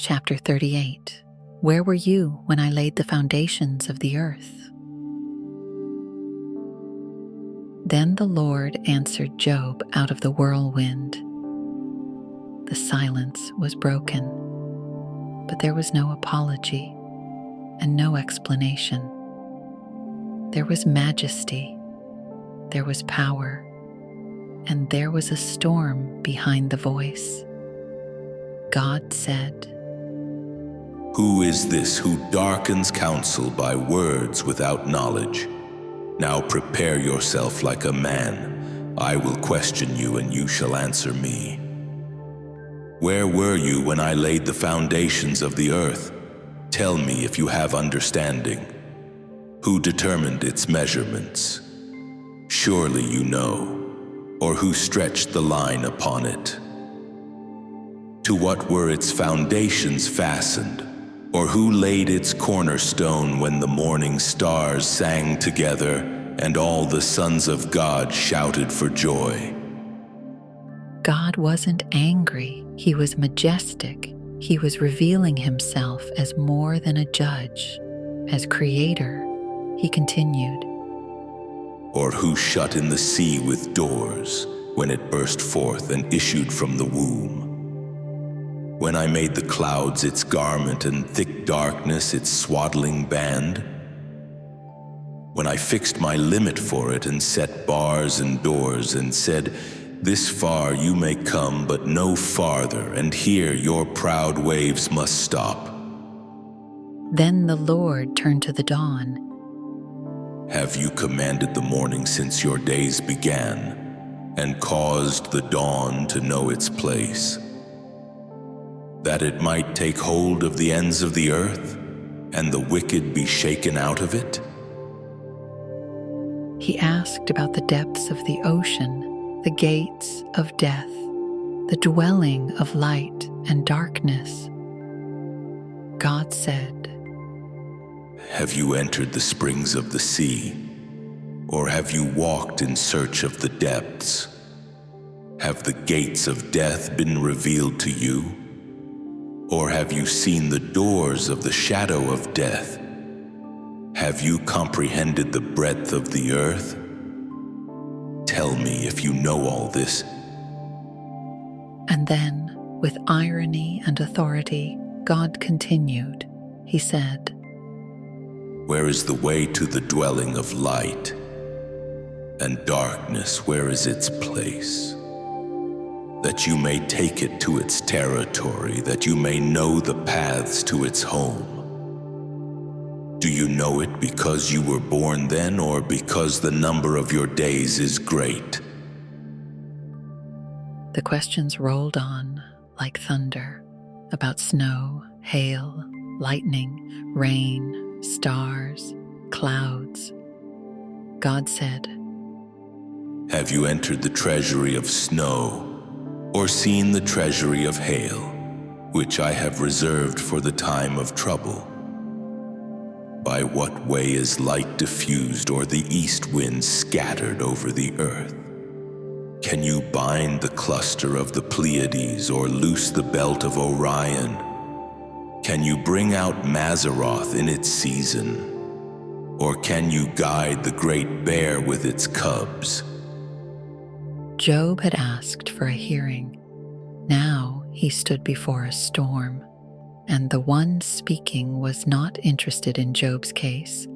Chapter 38. Where were you when I laid the foundations of the earth? Then the Lord answered Job out of the whirlwind. The silence was broken, but there was no apology and no explanation. There was majesty, there was power, and there was a storm behind the voice. God said, "Who is this who darkens counsel by words without knowledge? Now prepare yourself like a man. I will question you, and you shall answer me. Where were you when I laid the foundations of the earth? Tell me if you have understanding. Who determined its measurements? Surely you know. Or who stretched the line upon it? To what were its foundations fastened? Or who laid its cornerstone when the morning stars sang together and all the sons of God shouted for joy?" God wasn't angry, he was majestic. He was revealing himself as more than a judge, as creator. He continued, Or who shut in the sea with doors when it burst forth and issued from the womb? When I made the clouds its garment and thick darkness its swaddling band? When I fixed my limit for it and set bars and doors and said, "This far you may come, but no farther, and here your proud waves must stop." Then the Lord turned to the dawn. Have you commanded the morning since your days began, and caused the dawn to know its place, that it might take hold of the ends of the earth, and the wicked be shaken out of it? He asked about the depths of the ocean, the gates of death, the dwelling of light and darkness. God said, Have you entered the springs of the sea, or have you walked in search of the depths? Have the gates of death been revealed to you? Or have you seen the doors of the shadow of death? Have you comprehended the breadth of the earth? Tell me if you know all this. And then, with irony and authority, God continued. He said, Where is the way to the dwelling of light? And darkness, where is its place? That you may take it to its territory, that you may know the paths to its home. Do you know it because you were born then, or because the number of your days is great? The questions rolled on like thunder about snow, hail, lightning, rain, stars, clouds. God said, Have you entered the treasury of snow, or seen the treasury of hail, which I have reserved for the time of trouble? By what way is light diffused, or the east wind scattered over the earth? Can you bind the cluster of the Pleiades, or loose the belt of Orion? Can you bring out Mazzaroth in its season? Or can you guide the great bear with its cubs? Job had asked for a hearing. Now he stood before a storm, and the one speaking was not interested in Job's case,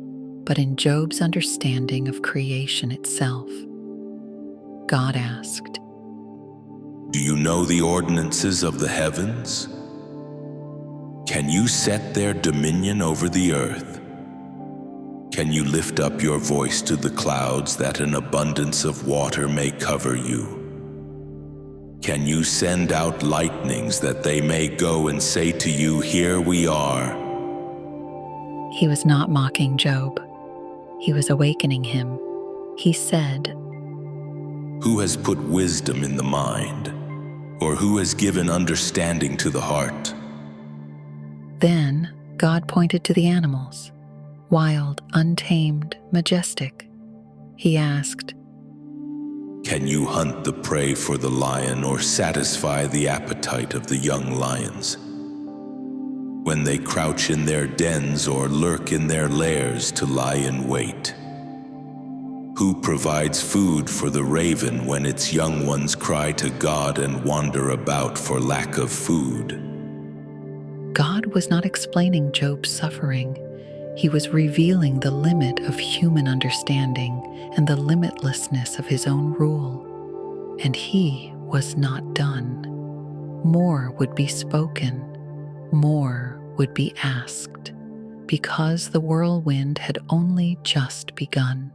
but in Job's understanding of creation itself. God asked, Do you know the ordinances of the heavens? Can you set their dominion over the earth? Can you lift up your voice to the clouds that an abundance of water may cover you? Can you send out lightnings that they may go and say to you, Here we are? He was not mocking Job. He was awakening him. He said, Who has put wisdom in the mind, or who has given understanding to the heart? Then God pointed to the animals, wild, untamed, majestic. He asked, Can you hunt the prey for the lion, or satisfy the appetite of the young lions? when they crouch in their dens or lurk in their lairs to lie in wait? Who provides food for the raven when its young ones cry to God and wander about for lack of food? God was not explaining Job's suffering. He was revealing the limit of human understanding and the limitlessness of his own rule. And he was not done. More would be spoken, more would be asked, because the whirlwind had only just begun.